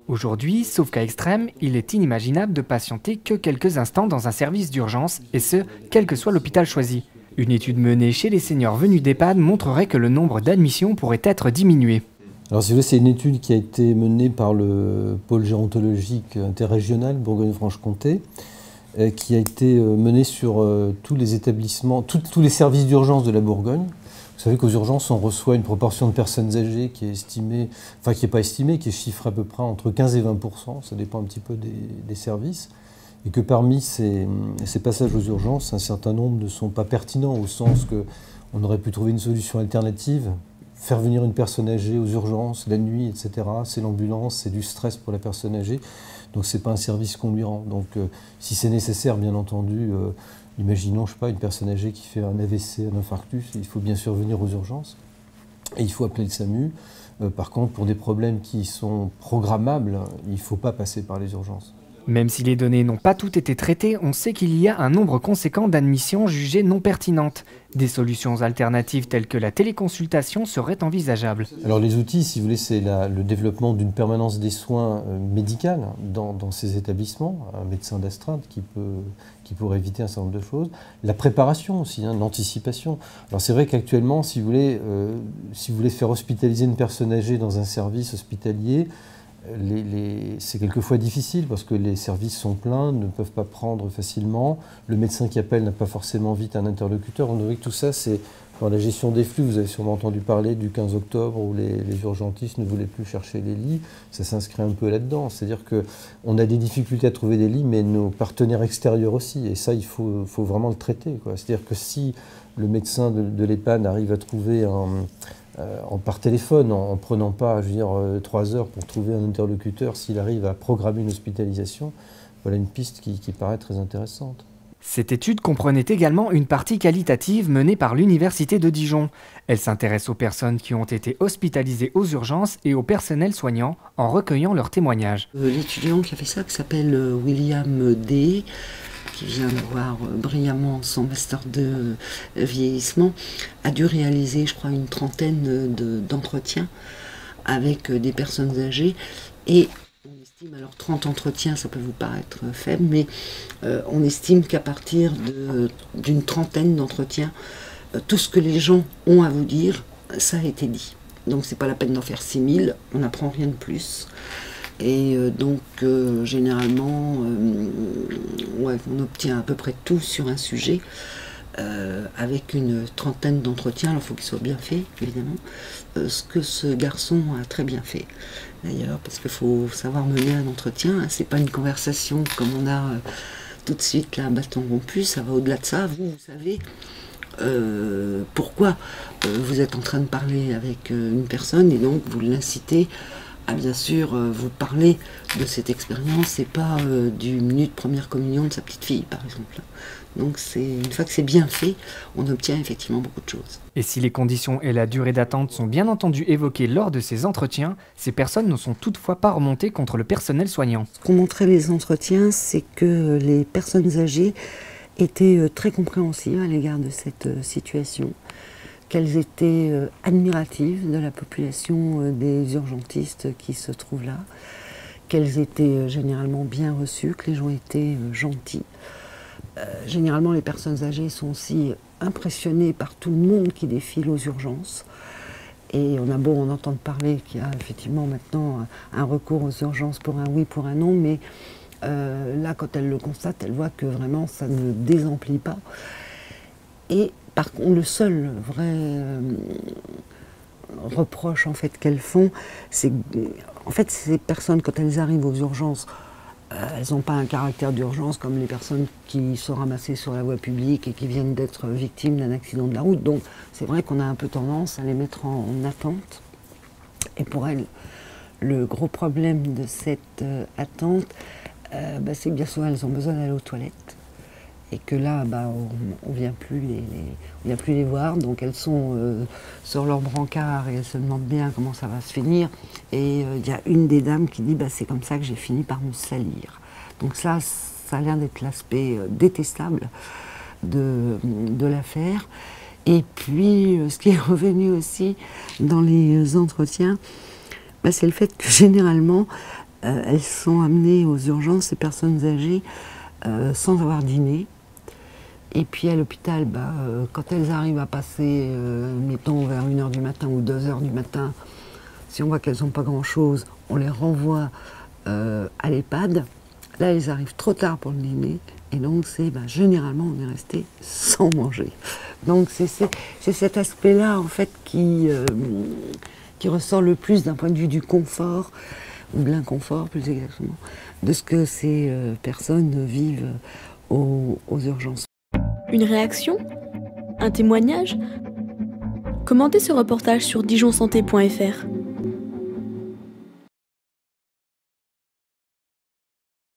Aujourd'hui, sauf cas extrême, il est inimaginable de patienter que quelques instants dans un service d'urgence, et ce, quel que soit l'hôpital choisi. Une étude menée chez les seniors venus d'EHPAD montrerait que le nombre d'admissions pourrait être diminué. Alors si vous voulez, c'est une étude qui a été menée par le pôle gérontologique interrégional Bourgogne-Franche-Comté, qui a été menée sur tous les établissements, tous les services d'urgence de la Bourgogne. Vous savez qu'aux urgences, on reçoit une proportion de personnes âgées qui est estimée, enfin qui n'est pas estimée, qui est chiffrée à peu près entre 15 et 20%, ça dépend un petit peu des services, et que parmi ces passages aux urgences, un certain nombre ne sont pas pertinents au sens qu'on aurait pu trouver une solution alternative. Faire venir une personne âgée aux urgences, la nuit, etc., c'est l'ambulance, c'est du stress pour la personne âgée, donc ce n'est pas un service qu'on lui rend. Donc si c'est nécessaire, bien entendu, imaginons, je sais pas, une personne âgée qui fait un AVC, un infarctus, il faut bien sûr venir aux urgences, et il faut appeler le SAMU. Par contre, pour des problèmes qui sont programmables, il ne faut pas passer par les urgences. Même si les données n'ont pas toutes été traitées, on sait qu'il y a un nombre conséquent d'admissions jugées non pertinentes. Des solutions alternatives telles que la téléconsultation seraient envisageables. Alors les outils, si vous voulez, c'est le développement d'une permanence des soins médicale dans ces établissements, un médecin d'astreinte qui pourrait éviter un certain nombre de choses. La préparation aussi, l'anticipation. Alors c'est vrai qu'actuellement, si vous voulez faire hospitaliser une personne âgée dans un service hospitalier, c'est quelquefois difficile parce que les services sont pleins, ne peuvent pas prendre facilement. Le médecin qui appelle n'a pas forcément vite un interlocuteur. On dirait que tout ça, c'est dans la gestion des flux. Vous avez sûrement entendu parler du 15 octobre où les urgentistes ne voulaient plus chercher les lits. Ça s'inscrit un peu là-dedans. C'est-à-dire qu'on a des difficultés à trouver des lits, mais nos partenaires extérieurs aussi. Et ça, il faut vraiment le traiter, quoi. C'est-à-dire que si le médecin de l'EHPAD arrive à trouver par téléphone, en ne prenant pas, je veux dire, 3 heures pour trouver un interlocuteur, s'il arrive à programmer une hospitalisation, voilà une piste qui paraît très intéressante. Cette étude comprenait également une partie qualitative menée par l'Université de Dijon. Elle s'intéresse aux personnes qui ont été hospitalisées aux urgences et au personnel soignant en recueillant leurs témoignages. L'étudiant qui a fait ça, qui s'appelle William D., qui vient d'avoir brillamment son master de vieillissement, a dû réaliser, je crois, une trentaine d'entretiens avec des personnes âgées. Et on estime, alors 30 entretiens, ça peut vous paraître faible, mais on estime qu'à partir d'une trentaine d'entretiens, tout ce que les gens ont à vous dire, ça a été dit. Donc c'est pas la peine d'en faire 6000, on n'apprend rien de plus. Et donc généralement, on obtient à peu près tout sur un sujet avec une trentaine d'entretiens. Alors il faut qu'il soit bien fait, évidemment. Ce que ce garçon a très bien fait, d'ailleurs, parce qu'il faut savoir mener un entretien. C'est pas une conversation comme on a tout de suite là, un bâton rompu. Ça va au-delà de ça. Vous savez pourquoi vous êtes en train de parler avec une personne et donc vous l'incitez à bien sûr vous parler de cette expérience et pas du minute première communion de sa petite fille par exemple. Donc une fois que c'est bien fait, on obtient effectivement beaucoup de choses. Et si les conditions et la durée d'attente sont bien entendu évoquées lors de ces entretiens, ces personnes ne sont toutefois pas remontées contre le personnel soignant. Ce qu'ont montré les entretiens, c'est que les personnes âgées étaient très compréhensives à l'égard de cette situation, qu'elles étaient admiratives de la population des urgentistes qui se trouvent là, qu'elles étaient généralement bien reçues, que les gens étaient gentils. Généralement, les personnes âgées sont aussi impressionnées par tout le monde qui défile aux urgences. Et on a beau en entendre parler qu'il y a effectivement maintenant un recours aux urgences pour un oui, pour un non, mais là, quand elles le constatent, elles voient que vraiment ça ne désemplit pas. Et par contre, le seul vrai reproche en fait qu'elles font, c'est en fait ces personnes quand elles arrivent aux urgences, elles n'ont pas un caractère d'urgence comme les personnes qui sont ramassées sur la voie publique et qui viennent d'être victimes d'un accident de la route. Donc c'est vrai qu'on a un peu tendance à les mettre en attente. Et pour elles, le gros problème de cette attente, c'est que bien souvent elles ont besoin d'aller aux toilettes. Et que là, on ne vient plus les voir, donc elles sont sur leur brancard et elles se demandent bien comment ça va se finir. Et il y a une des dames qui dit c'est comme ça que j'ai fini par me salir. Donc ça a l'air d'être l'aspect détestable de l'affaire. Et puis, ce qui est revenu aussi dans les entretiens, c'est le fait que généralement, elles sont amenées aux urgences, ces personnes âgées, sans avoir dîné. Et puis à l'hôpital, quand elles arrivent à passer, mettons vers 1h du matin ou 2h du matin, si on voit qu'elles n'ont pas grand-chose, on les renvoie à l'EHPAD. Là, elles arrivent trop tard pour le dîner. Et donc, généralement, on est resté sans manger. Donc, c'est cet aspect-là, en fait, qui ressort le plus d'un point de vue du confort, ou de l'inconfort, plus exactement, de ce que ces personnes vivent aux urgences. Une réaction? Un témoignage? Commentez ce reportage sur dijonsanté.fr.